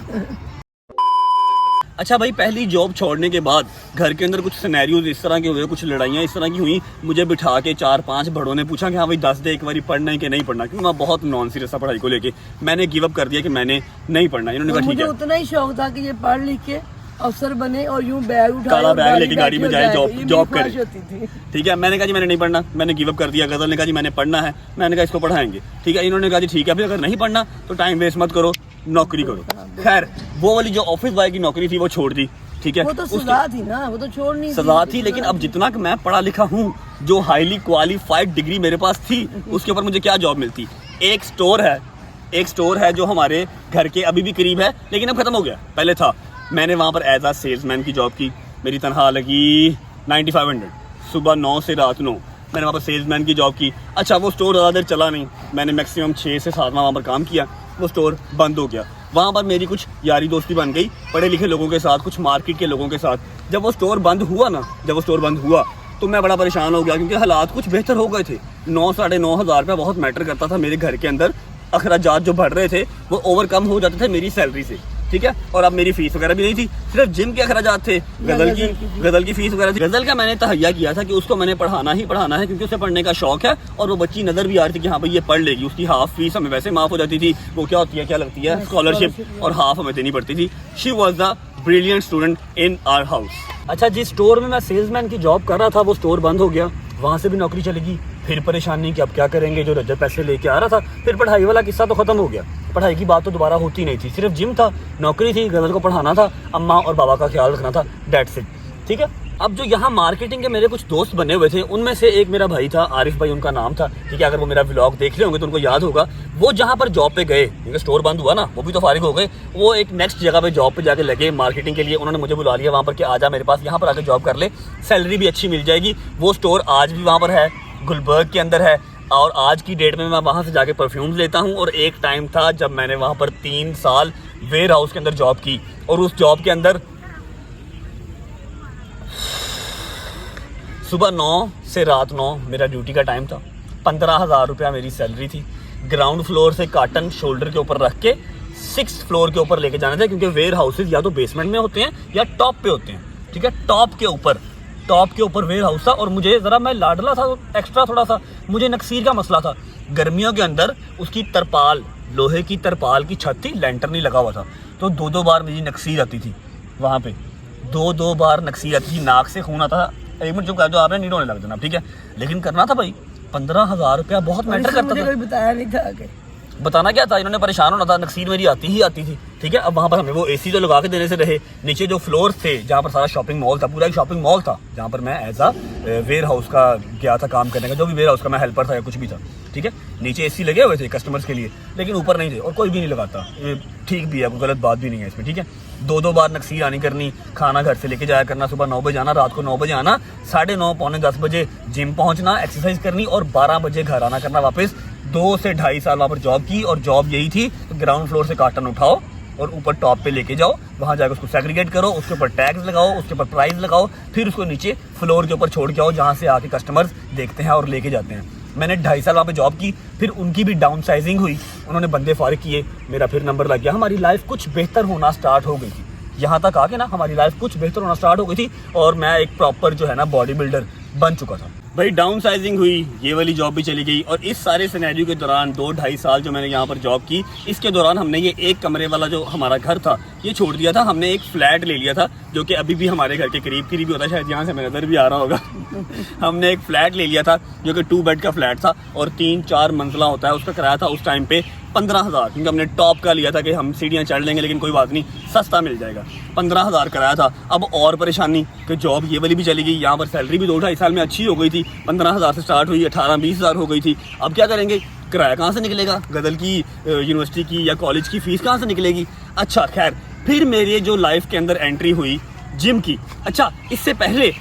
अच्छा भाई, पहली जॉब छोड़ने के बाद घर के अंदर कुछ सिनेरियोज इस तरह के हुए, कुछ लड़ाइयाँ इस तरह की हुई। मुझे बिठा के 4-5 बड़ों ने पूछा कि हाँ भाई 10 दे एक बारी पढ़ना है कि नहीं पढ़ना, क्योंकि मैं बहुत नॉन सीरियस था पढ़ाई को लेके। मैंने गिव अप कर दिया कि मैंने नहीं पढ़ना। इन्होंने कहा ठीक मुझे है। उतना ही शौक था कि ये पढ़ लिख के अफसर बने और यूं बैग उठाए, काला और बैग लेके गाड़ी में जाए, ये मेरी जॉब ख्वाहिश करे। होती थी। ठीक है, मैंने कहा जी मैंने नहीं पढ़ना, मैंने गिव अप कर दिया। गजल ने कहा जी मैंने पढ़ना है, मैंने कहा इसको पढ़ाएंगे। ठीक है, इन्होंने कहा जी ठीक है, फिर अगर नहीं पढ़ना तो टाइम वेस्ट मत करो, नौकरी करो। खैर वो वाली जो ऑफिस बॉय की नौकरी थी वो छोड़ दी। ठीक है, वो तो सजा थी ना, वो तो छोड़नी सजा थी। लेकिन अब जितना कि मैं पढ़ा लिखा हूँ, जो हाईली क्वालिफाइड डिग्री मेरे पास थी, उसके ऊपर मुझे क्या जॉब मिलती? एक स्टोर है जो हमारे घर के अभी भी करीब है, लेकिन अब खत्म हो गया, पहले था। मैंने वहाँ पर एज आ सेल्समैन की जॉब की। मेरी तनख्वाह लगी 9500, सुबह 9 से रात 9। मैंने वहाँ पर सेल्समैन की जॉब की। अच्छा वो स्टोर ज़्यादा देर चला नहीं, मैंने मैक्सिमम 6 से 7 माह वहाँ पर काम किया, वो स्टोर बंद हो गया। वहाँ पर मेरी कुछ यारी दोस्ती बन गई पढ़े लिखे लोगों के साथ, कुछ मार्केट के लोगों के साथ। जब वो स्टोर बंद हुआ तो मैं बड़ा परेशान हो गया, क्योंकि हालात कुछ बेहतर हो गए थे। 9-9.5 हज़ार रुपये बहुत मैटर करता था मेरे घर के अंदर। अखराजात जो बढ़ रहे थे वो ओवरकम हो जाते थे मेरी सैलरी से। ठीक है, और अब मेरी फीस वगैरह भी नहीं थी, सिर्फ जिम के अखराजात थे, गजल की फीस वगैरह थी। गजल का मैंने तहैया किया था कि उसको मैंने पढ़ाना ही पढ़ाना है, क्योंकि उसे पढ़ने का शौक है और वो बच्ची नज़र भी आ रही थी कि हाँ भाई ये पढ़ लेगी। उसकी हाफ फीस हमें वैसे माफ़ हो जाती थी, वो क्या होती है, क्या लगती है, स्कॉलरशिप, और हाफ हमें देनी पड़ती थी। She was the brilliant student in our house. अच्छा, जिस स्टोर में मैं सेल्समैन की जॉब कर रहा था वो स्टोर बंद हो गया, वहाँ से भी नौकरी चलेगी। फिर परेशानी कि अब क्या करेंगे, जो रजत पैसे लेके आ रहा था। फिर पढ़ाई वाला किस्सा तो ख़त्म हो गया, पढ़ाई की बात तो दोबारा होती नहीं थी। सिर्फ जिम था, नौकरी थी, गजल को पढ़ाना था, अम्मा और बाबा का ख्याल रखना था, दैट्स इट। ठीक है, अब जो यहाँ मार्केटिंग के मेरे कुछ दोस्त बने हुए थे, उनमें से एक मेरा भाई था, आरिफ भाई उनका नाम था। ठीक है, अगर वो मेरा व्लॉग देख रहे होंगे तो उनको याद होगा। वो जहाँ पर जॉब पे गए, क्योंकि स्टोर बंद हुआ ना, वो भी तो फारिग हो गए, वो एक नेक्स्ट जगह पे जॉब पे जाके लगे मार्केटिंग के लिए। उन्होंने मुझे बुला लिया वहाँ पर कि आजा मेरे पास, यहाँ पर आके जॉब कर ले, सैलरी भी अच्छी मिल जाएगी। वो स्टोर आज भी वहाँ पर है, गुलबर्ग के अंदर है, और आज की डेट में मैं वहाँ से जाके परफ्यूम्स लेता हूँ। और एक टाइम था जब मैंने वहाँ पर 3 साल वेयर हाउस के अंदर जॉब की, और उस जॉब के अंदर सुबह 9 से रात 9 मेरा ड्यूटी का टाइम था। 15,000 रुपया मेरी सैलरी थी। ग्राउंड फ्लोर से कार्टन शोल्डर के ऊपर रख के 6th फ्लोर के ऊपर लेके जाना था, क्योंकि वेयर हाउसेज या तो बेसमेंट में होते हैं या टॉप पे होते हैं। ठीक है, टॉप के ऊपर वेयर हाउस था। और मुझे ज़रा, मैं लाडला था, एक्स्ट्रा थोड़ा सा मुझे नक्सीर का मसला था। गर्मियों के अंदर उसकी तरपाल, लोहे की तरपाल की छत थी, लेंटर नहीं लगा हुआ था, तो 2-2 बार मेरी नक्सीर आती थी वहाँ पे। 2-2 बार नक्सीर आती थी, नाक से खून आता था। एक मिनट चुप कर दो, आपने नहीं रोने लग जाना, ठीक है। लेकिन करना था भाई, 15,000 रुपया बहुत मैटर करता मुझे था। कोई बताया नहीं था आगे। बताना क्या था, इन्होंने परेशान होना था, नक्सीर मेरी आती थी। ठीक है, अब वहाँ पर हमें वो एसी तो लगा के देने से रहे। नीचे जो फ्लोर थे, जहाँ पर सारा शॉपिंग मॉल था, पूरा एक शॉपिंग मॉल था, जहाँ पर मैं एज वेयर हाउस का गया था काम करने का, जो भी वेयर हाउस का मैं हेल्पर था या कुछ भी था। ठीक है, नीचे एसी लगे हुए थे कस्टमर्स के लिए, लेकिन ऊपर नहीं थे, और कोई भी नहीं लगाता। ये ठीक भी है, कोई गलत बात भी नहीं है इसमें। ठीक है, 2-2 बार नक्सीर आनी करनी, खाना घर से लेके जाया करना, सुबह 9 बजे आना, रात को 9 बजे आना, 9:30 पौने 10 बजे जिम पहुंचना, एक्सरसाइज करनी, और 12 बजे घर आना करना वापस। 2 से 2.5 साल वहाँ पर जॉब की, और जॉब यही थी, ग्राउंड फ्लोर से कार्टन उठाओ और ऊपर टॉप पे लेके जाओ, वहाँ जाकर उसको सेग्रीगेट करो, उसके ऊपर टैग्स लगाओ, उसके ऊपर प्राइस लगाओ, फिर उसको नीचे फ्लोर के ऊपर छोड़ के आओ, जहाँ से आके कस्टमर्स देखते हैं और लेके जाते हैं। मैंने 2.5 साल वहाँ पे जॉब की, फिर उनकी भी डाउन साइजिंग हुई, उन्होंने बंदे फारिग किए, मेरा फिर नंबर लग गया, हमारी लाइफ कुछ बेहतर होना स्टार्ट हो गई थी। यहाँ तक आके ना हमारी लाइफ कुछ बेहतर होना स्टार्ट हो गई थी, और मैं एक प्रॉपर जो है ना बॉडी बिल्डर बन चुका था। भाई डाउन साइजिंग हुई, ये वाली जॉब भी चली गई, और इस सारे सिनेरियो के दौरान 2-2.5 साल जो मैंने यहाँ पर जॉब की, इसके दौरान हमने ये एक कमरे वाला जो हमारा घर था ये छोड़ दिया था। हमने एक फ्लैट ले लिया था, जो कि अभी भी हमारे घर के करीब ही होता है, शायद यहाँ से मेरा नज़र भी आ रहा होगा। हमने एक फ्लैट ले लिया था जो कि 2 बेड का फ्लैट था, और 3-4 मंजिला होता है। उसका किराया था उस टाइम पे 15,000, क्योंकि हमने टॉप का लिया था कि हम सीढ़ियाँ चढ़ लेंगे, लेकिन कोई बात नहीं, सस्ता मिल जाएगा। 15,000 किराया था। अब और परेशानी कि जॉब ये वाली भी चली गई, यहाँ पर सैलरी भी 2-2.5 साल में अच्छी हो गई थी, 15,000 से स्टार्ट हुई, 18-20 हज़ार हो गई थी। अब क्या करेंगे, किराया कहाँ से निकलेगा, गदल की यूनिवर्सिटी की या कॉलेज की फ़ीस कहाँ से निकलेगी। अच्छा खैर, फिर मेरी जो लाइफ के अंदर एंट्री हुई जिम की। अच्छा इससे पहले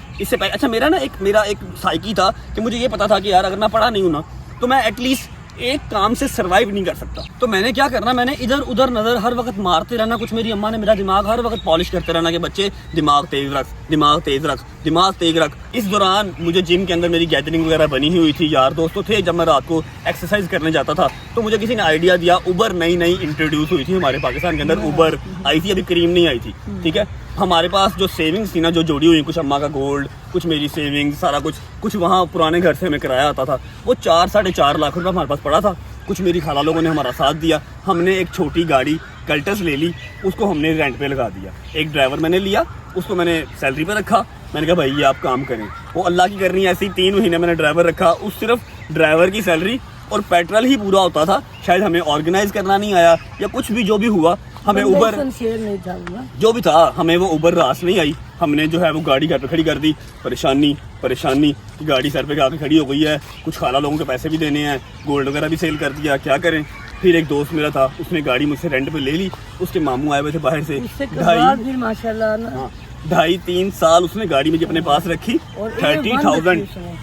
अच्छा मेरा एक साइकी था कि मुझे ये पता था कि यार अगर मैं पढ़ा नहीं हूँ ना, तो मैं एटलीस्ट एक काम से सरवाइव नहीं कर सकता। तो मैंने क्या करना, मैंने इधर उधर नज़र हर वक्त मारते रहना। कुछ मेरी अम्मा ने मेरा दिमाग हर वक्त पॉलिश करते रहना कि बच्चे दिमाग तेज़ रख, दिमाग तेज़ रख, दिमाग तेज़ रख। इस दौरान मुझे जिम के अंदर मेरी गैदरिंग वगैरह बनी हुई थी, यार दोस्तों थे। जब मैं रात को एक्सरसाइज करने जाता था तो मुझे किसी ने आइडिया दिया, उबर नई इंट्रोड्यूस हुई थी हमारे पाकिस्तान के अंदर, उबर आई थी, अभी करीम नहीं आई थी। ठीक है, हमारे पास जो सेविंग्स थी ना, जो जोड़ी हुई, कुछ अम्मा का गोल्ड, कुछ मेरी सेविंग्स, सारा कुछ वहाँ पुराने घर से हमें किराया आता था, वो 4-4.5 लाख रुपये हमारे पास पड़ा था। कुछ मेरी खाला लोगों ने हमारा साथ दिया, हमने एक छोटी गाड़ी कल्टस ले ली, उसको हमने रेंट पे लगा दिया। एक ड्राइवर मैंने लिया, उसको मैंने सैलरी पे रखा। मैंने कहा भाई ये आप काम करें, वो अल्लाह की करनी ऐसी। 3 महीने मैंने ड्राइवर रखा, उस सिर्फ ड्राइवर की सैलरी और पेट्रोल ही पूरा होता था। शायद हमें ऑर्गेनाइज करना नहीं आया या कुछ भी, जो भी हुआ, हमें उबर नहीं था जो भी था, हमें वो उबर रास नहीं आई। हमने जो है वो गाड़ी घर पे खड़ी कर दी। परेशानी कि गाड़ी सर पे आके खड़ी हो गई है, कुछ खाला लोगों के पैसे भी देने हैं, गोल्ड वगैरह भी सेल कर दिया, क्या करें। फिर एक दोस्त मेरा था, उसने गाड़ी मुझसे रेंट पे ले ली, उसके मामू आए हुए थे बाहर से। 2.5-3 साल उसने गाड़ी मुझे अपने पास रखी।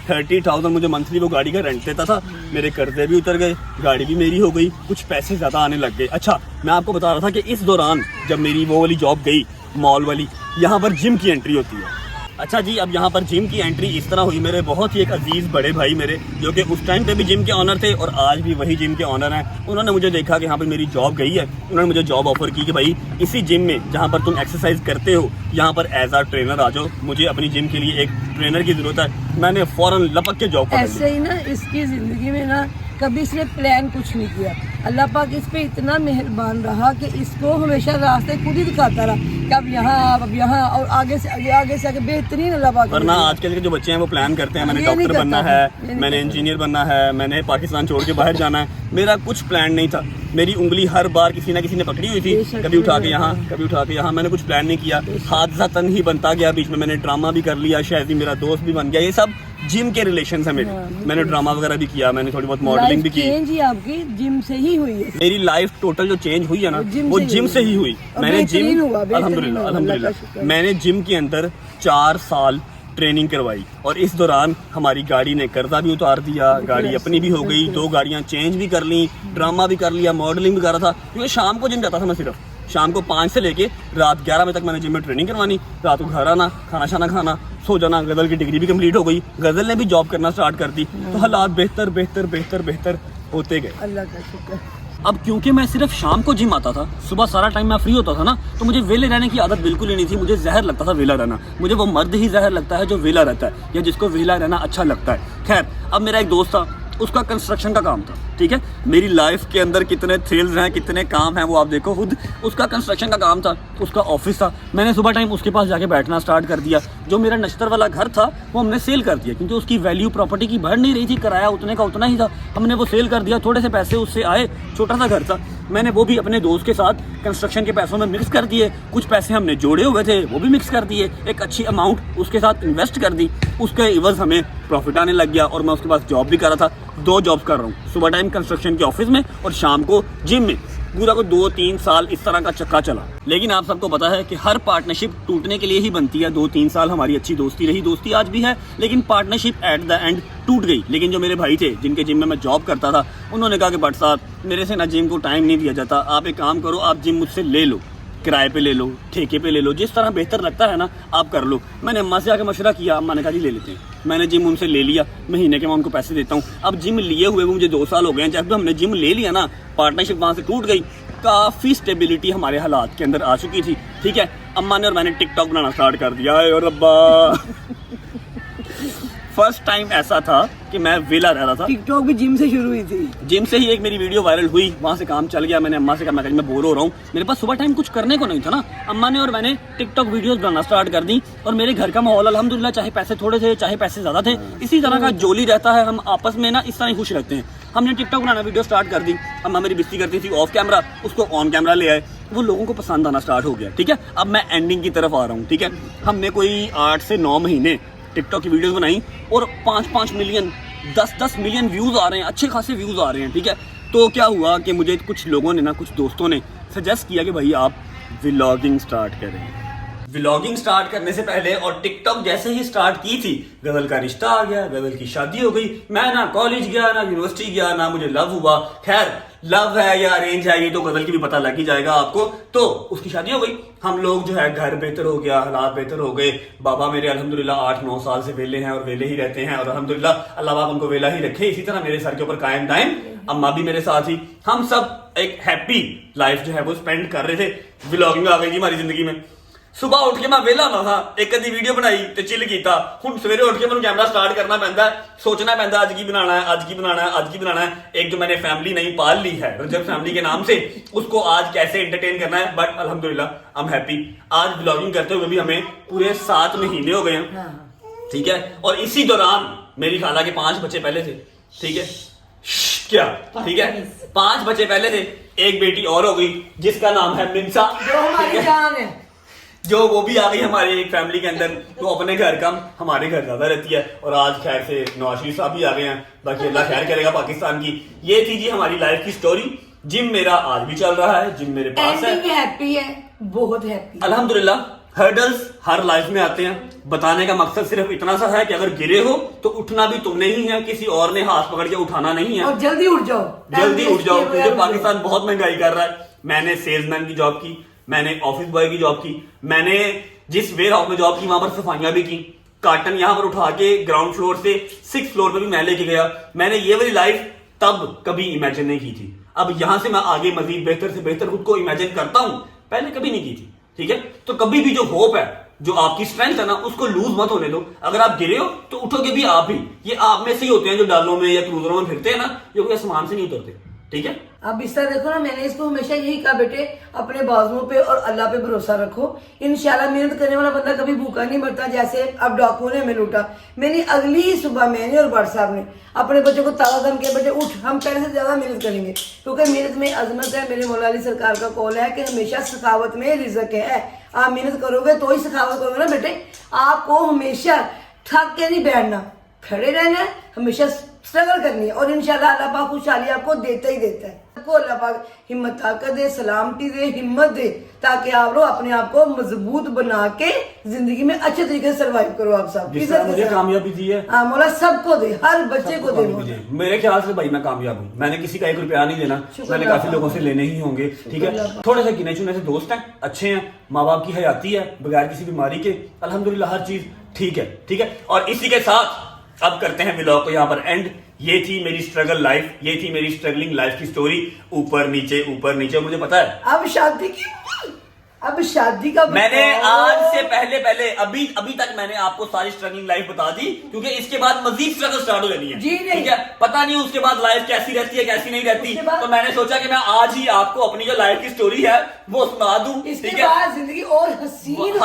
30,000 मुझे मंथली वो गाड़ी का रेंट देता था। मेरे कर्जे भी उतर गए, गाड़ी भी मेरी हो गई, कुछ पैसे ज़्यादा आने लग गए। अच्छा मैं आपको बता रहा था कि इस दौरान जब मेरी वो वाली जॉब गई, मॉल वाली, यहाँ पर जिम की एंट्री होती है। अच्छा जी, अब यहाँ पर जिम की एंट्री इस तरह हुई, मेरे बहुत ही एक अजीज़ बड़े भाई मेरे, जो कि उस टाइम पे भी जिम के ऑनर थे और आज भी वही जिम के ऑनर हैं। उन्होंने मुझे देखा कि यहाँ पर मेरी जॉब गई है, उन्होंने मुझे जॉब ऑफर की कि भाई इसी जिम में जहाँ पर तुम एक्सरसाइज करते हो, यहाँ पर एज आ ट्रेनर आ जाओ, मुझे अपनी जिम के लिए एक ट्रेनर की ज़रूरत है। मैंने फ़ौरन लपक के जॉब पकड़ ली। ऐसे ही ना इसकी ज़िंदगी में ना कभी इसने प्लान कुछ नहीं किया। अल्लाह पाक इस पे इतना मेहरबान रहा कि इसको हमेशा रास्ते खुद ही दिखाता रहा कि अब यहाँ, अब यहाँ, और आगे से आगे बेहतरीन अल्लाह पाक। वरना आजकल के जो बच्चे हैं वो प्लान करते हैं, मैंने डॉक्टर बनना है, मैंने इंजीनियर बनना है, मैंने पाकिस्तान छोड़ के बाहर जाना है। मेरा कुछ प्लान नहीं था। मेरी उंगली हर बार किसी ना किसी ने पकड़ी हुई थी, कभी उठा के यहाँ, कभी उठा के यहाँ। मैंने कुछ प्लान नहीं किया, हादसा तन ही बनता गया। बीच में मैंने ड्रामा भी कर लिया, शायद मेरा दोस्त भी बन गया। ये सब जिम के रिलेशन है मेरे। मैंने ड्रामा वगैरह भी किया, मैंने थोड़ी बहुत मॉडलिंग भी की। चेंज ही आपकी जिम से ही हुई है। मेरी लाइफ टोटल जो चेंज हुई है ना, वो जिम से ही हुई। मैंने जिम, अल्हम्दुलिल्लाह, मैंने जिम के अंदर 4 साल ट्रेनिंग करवाई, और इस दौरान हमारी गाड़ी ने कर्जा भी उतार दिया, गाड़ी अपनी भी हो गई, 2 गाड़ियाँ चेंज भी कर ली, ड्रामा भी कर लिया, मॉडलिंग भी कर रहा था। क्योंकि शाम को जिम जाता था मैं, सिर्फ शाम को 5 से लेके रात 11 बजे तक मैंने जिम में ट्रेनिंग करवानी, रात को घर आना, खाना शाना खाना, सो जाना। गज़ल की डिग्री भी कंप्लीट हो गई, गज़ल ने भी जॉब करना स्टार्ट कर दी, तो हालात बेहतर बेहतर बेहतर बेहतर होते गए। अल्लाह का शुक्र। अब क्योंकि मैं सिर्फ शाम को जिम आता था, सुबह सारा टाइम मैं फ्री होता था ना, तो मुझे वेले रहने की आदत बिल्कुल ही नहीं थी। मुझे जहर लगता था वेला रहना। मुझे वो मर्द ही जहर लगता है जो वेला रहता है या जिसको वेला रहना अच्छा लगता है। खैर, अब मेरा एक दोस्त था, उसका कंस्ट्रक्शन का काम था, ठीक है। मेरी लाइफ के अंदर कितने थ्रिल्स हैं, कितने काम हैं वो आप देखो खुद। उसका कंस्ट्रक्शन का काम था, उसका ऑफिस था। मैंने सुबह टाइम उसके पास जाके बैठना स्टार्ट कर दिया। जो मेरा नश्तर वाला घर था वो हमने सेल कर दिया, क्योंकि उसकी वैल्यू प्रॉपर्टी की बढ़ नहीं रही थी, किराया उतने का उतना ही था। हमने वो सेल कर दिया, थोड़े से पैसे उससे आए, छोटा सा घर था। मैंने वो भी अपने दोस्त के साथ कंस्ट्रक्शन के पैसों में मिक्स कर दिए। कुछ पैसे हमने जोड़े हुए थे वो भी मिक्स कर दिए, एक अच्छी अमाउंट उसके साथ इन्वेस्ट कर दी। उसके इवज़ हमें प्रॉफिट आने लग गया और मैं उसके पास जॉब भी कर रहा था। 2 जॉब्स कर रहा हूँ, सुबह टाइम कंस्ट्रक्शन के ऑफिस में और शाम को जिम में। पूरा को 2-3 साल इस तरह का चक्का चला। लेकिन आप सबको पता है कि हर पार्टनरशिप टूटने के लिए ही बनती है। 2-3 साल हमारी अच्छी दोस्ती रही, दोस्ती आज भी है, लेकिन पार्टनरशिप एट द एंड टूट गई। लेकिन जो मेरे भाई थे जिनके जिम में मैं जॉब करता था, उन्होंने कहा कि भट्ट साहब, मेरे से ना जिम को टाइम नहीं दिया जाता, आप एक काम करो, आप जिम मुझसे ले लो, किराए पे ले लो, ठेके पे ले लो, जिस तरह बेहतर लगता है ना आप कर लो। मैंने अम्मा से आके मशवरा किया, अम्मा ने कहा जी ले लेते हैं। मैंने जिम उनसे ले लिया, महीने के मैं उनको पैसे देता हूँ। अब जिम लिए हुए मुझे 2 साल हो गए हैं। जब हमने जिम ले लिया ना, पार्टनरशिप वहाँ से टूट गई, काफ़ी स्टेबिलिटी हमारे हालात के अंदर आ चुकी थी, ठीक है। अम्मा ने और मैंने टिकटॉक बनाना स्टार्ट कर दिया है और रब्बा फर्स्ट टाइम ऐसा था कि मैं वेला रह रहा था। टिकटॉक भी जिम से शुरू हुई थी। जिम से ही एक मेरी वीडियो वायरल हुई, वहाँ से काम चल गया। मैंने अम्मा से कहा मैं बोर हो रहा हूँ, मेरे पास सुबह टाइम कुछ करने को नहीं था ना। अम्मा ने और मैंने टिकटॉक वीडियोस बनाना स्टार्ट कर दी और मेरे घर का माहौल अल्हम्दुलिल्लाह, चाहे पैसे थोड़े थे चाहे पैसे ज़्यादा थे, इसी तरह का जोली रहता है। हम आपस में ना इस तरह ही खुश रहते हैं। हमने टिकटॉक बनाना वीडियो स्टार्ट कर दी। अम्मा मेरी बिस्ती करती थी ऑफ कैमरा, उसको ऑन कैमरा ले आए, वो लोगों को पसंद आना स्टार्ट हो गया, ठीक है। अब मैं एंडिंग की तरफ आ रहा हूँ, ठीक है। हमने कोई 8 से 9 महीने टिकटॉक की वीडियोस बनाई और 5-5 मिलियन 10-10 मिलियन व्यूज़ आ रहे हैं, अच्छे खासे व्यूज़ आ रहे हैं, ठीक है। तो क्या हुआ कि मुझे कुछ लोगों ने ना, कुछ दोस्तों ने सजेस्ट किया कि भाई आप व्लॉगिंग स्टार्ट करें। व्लॉगिंग स्टार्ट करने से पहले और टिकटॉक जैसे ही स्टार्ट की थी, गज़ल का रिश्ता आ गया, गज़ल की शादी हो गई। मैं ना कॉलेज गया, ना यूनिवर्सिटी गया, ना मुझे लव हुआ। खैर, लव है या अरेंज है ये तो गज़ल की भी पता लग ही जाएगा आपको। तो उसकी शादी हो गई, हम लोग जो है घर बेहतर हो गया, हालात बेहतर हो गए। बाबा मेरे अल्हम्दुलिल्लाह 8-9 साल से वेले हैं और वेले ही रहते हैं और अल्हम्दुलिल्लाह अल्लाह पाक उनको वेला ही रखे, इसी तरह मेरे सर के ऊपर कायम दायम। अम्मा भी मेरे साथ ही, हम सब एक हैप्पी लाइफ जो है वो स्पेंड कर रहे थे। व्लॉगिंग आ गई जी हमारी जिंदगी में। सुबह उठ के मैं वेला होना था, एक अद्धी वीडियो बनाई ते चिल कीता। हुण सवेरे उठ के मैं कैमरा स्टार्ट करना पैंदा है, सोचना पैंदा अज की बनाना है, अज की बनाना है, अज की बनाना है। एक जो मैंने फैमिली नहीं पाल ली है रजब फैमिली के नाम से, उसको आज कैसे एंटरटेन करना है। बट अल्हम्दुलिल्लाह आई एम हैप्पी। आज व्लॉगिंग करते हुए भी हमें पूरे 7 महीने हो गए हैं, ठीक है। और इसी दौरान मेरी खाला के 5 बच्चे पहले थे, ठीक है। क्या, ठीक है, 5 बच्चे पहले थे, एक बेटी और हो गई जिसका नाम है मिनसा, जो हमारी जान है, जो वो भी आ गई हमारे एक फैमिली के अंदर। तो अपने घर कम, हमारे घर ज्यादा रहती है। और आज खैर से नवाज शरीफ साहब भी आ गए हैं, बाकी अल्लाह खैर करेगा पाकिस्तान की। ये थी जी हमारी लाइफ की स्टोरी। जिम मेरा आज भी चल रहा है, जिम मेरे पास है, हैप्पी है, बहुत हैप्पी अल्हम्दुलिल्लाह। हर्डल्स हर लाइफ में आते हैं, बताने का मकसद सिर्फ इतना सा है कि अगर गिरे हो तो उठना भी तुमने ही है, किसी और ने हाथ पकड़ के उठाना नहीं है। और जल्दी उठ जाओ, जल्दी उठ जाओ, क्योंकि पाकिस्तान बहुत महंगाई कर रहा है। मैंने सेल्समैन की जॉब की, मैंने ऑफिस बॉय की जॉब की, मैंने जिस वेयर हाउस में जॉब की वहां पर सफाइयां भी की। कार्टन यहां पर उठा के ग्राउंड फ्लोर से 6th फ्लोर पर भी मैं लेके गया। मैंने ये वाली लाइफ तब कभी इमेजिन नहीं की थी। अब यहां से मैं आगे मजीद बेहतर से बेहतर खुद को इमेजिन करता हूं, पहले कभी नहीं की थी, ठीक है। तो कभी भी जो होप है, जो आपकी स्ट्रेंथ है ना, उसको लूज मत होने दो। अगर आप गिरे हो तो उठोगे भी आप ही। ये आप में से ही होते हैं जो डालों में या क्रूजरों में फिरते हैं ना, जो कोई आसमान से नहीं उतरते, ठीक है। अब इस तरह देखो ना, मैंने इसको हमेशा यही कहा, बेटे अपने बाजुओं पे और अल्लाह पे भरोसा रखो। इंशाल्लाह मेहनत करने वाला बंदा कभी भूखा नहीं मरता। जैसे अब डाकुओं ने हमें लूटा, मैंने अगली ही सुबह मैंने और भट्ट साहब ने अपने बच्चों को ताला दम के, बेटे उठ, हम पहले से ज्यादा मेहनत करेंगे, क्योंकि मेहनत में अजमत है। मेरे मौला अली सरकार का कौल है कि हमेशा सखावत में रिज़्क है। आप मेहनत करोगे तो ही सखावत करोगे ना बेटे। आपको हमेशा थक के नहीं बैठना, खड़े रहना है, हमेशा स्ट्रगल करनी है और इंशाल्लाह अल्लाह पाक खुशहाली आपको देता ही देता है। को अल्लाह पाक हिम्मत ताकत दे, सलामती दे, हिम्मत दे, ताकि आप लोग अपने आप को मजबूत बना के जिंदगी में अच्छे तरीके से सर्वाइव करो। आप सब जिस तरह मुझे कामयाबी दी है, हाँ मौला सबको दे, हर बच्चे को दे मौला। मेरे ख्याल से भाई मैं कामयाब हूँ, मैंने किसी का 1 रुपया नहीं देना, मैंने काफी लोगों से लेने ही होंगे, ठीक है। थोड़े से गिने चुने से दोस्त हैं, अच्छे हैं, माँ बाप की हयाती है बगैर किसी बीमारी के, अल्हम्दुलिल्लाह हर चीज ठीक है, ठीक है। और इसी के साथ अब करते हैं व्लॉग को यहाँ पर एंड। ये थी मेरी स्ट्रगल लाइफ, ये थी मेरी स्ट्रगलिंग लाइफ की स्टोरी, ऊपर नीचे। मुझे पता है अब शादी का मैंने आज से पहले अभी तक मैंने आपको सारी स्ट्रगलिंग लाइफ बता दी, क्योंकि इसके बाद मजीद स्ट्रगल स्टार्ट हो जानी है, जी नहीं। ठीक है। पता नहीं उसके बाद लाइफ कैसी रहती है कैसी नहीं रहती, तो मैंने सोचा कि मैं आज ही आपको अपनी जो लाइफ की स्टोरी है वो सुना दूं, ठीक है। बाद जिंदगी और हसीन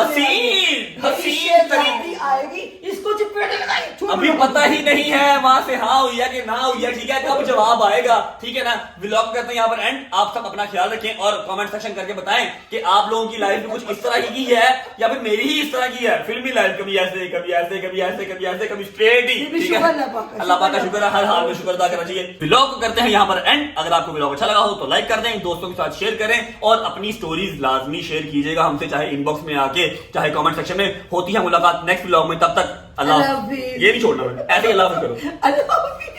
आएगी, इसको चपेटे लगाएंगे। अभी पता ही नहीं है वहां से हाँ हुई है कि ना हुई है, ठीक है। कब जवाब आएगा, ठीक है ना। व्लॉग करते हैं यहाँ पर एंड। आप सब अपना ख्याल रखें और कमेंट सेक्शन करके बताएं कि आप लोगों की लाइफ में कुछ इस तरह की है या फिर मेरी ही इस तरह की है फिल्मी लाइफ, कभी ऐसे कभी स्ट्रेट ही, ठीक है। अल्लाह पाक का शुक्र है, हर हाल में शुक्र अदा करना चाहिए। व्लॉग को करते हैं यहाँ पर एंड। अगर आपको व्लॉग अच्छा लगा हो तो लाइक कर दें, दोस्तों के साथ शेयर करें और अपनी स्टोरीज लाजमी शेयर कीजिएगा हमसे, चाहे इनबॉक्स में आके चाहे कमेंट सेक्शन में। होती है मुलाकात नेक्स्ट व्लॉग में, तब तक अल्लाह। ये नहीं छोड़ना, ऐसे ही अल्लाह करो।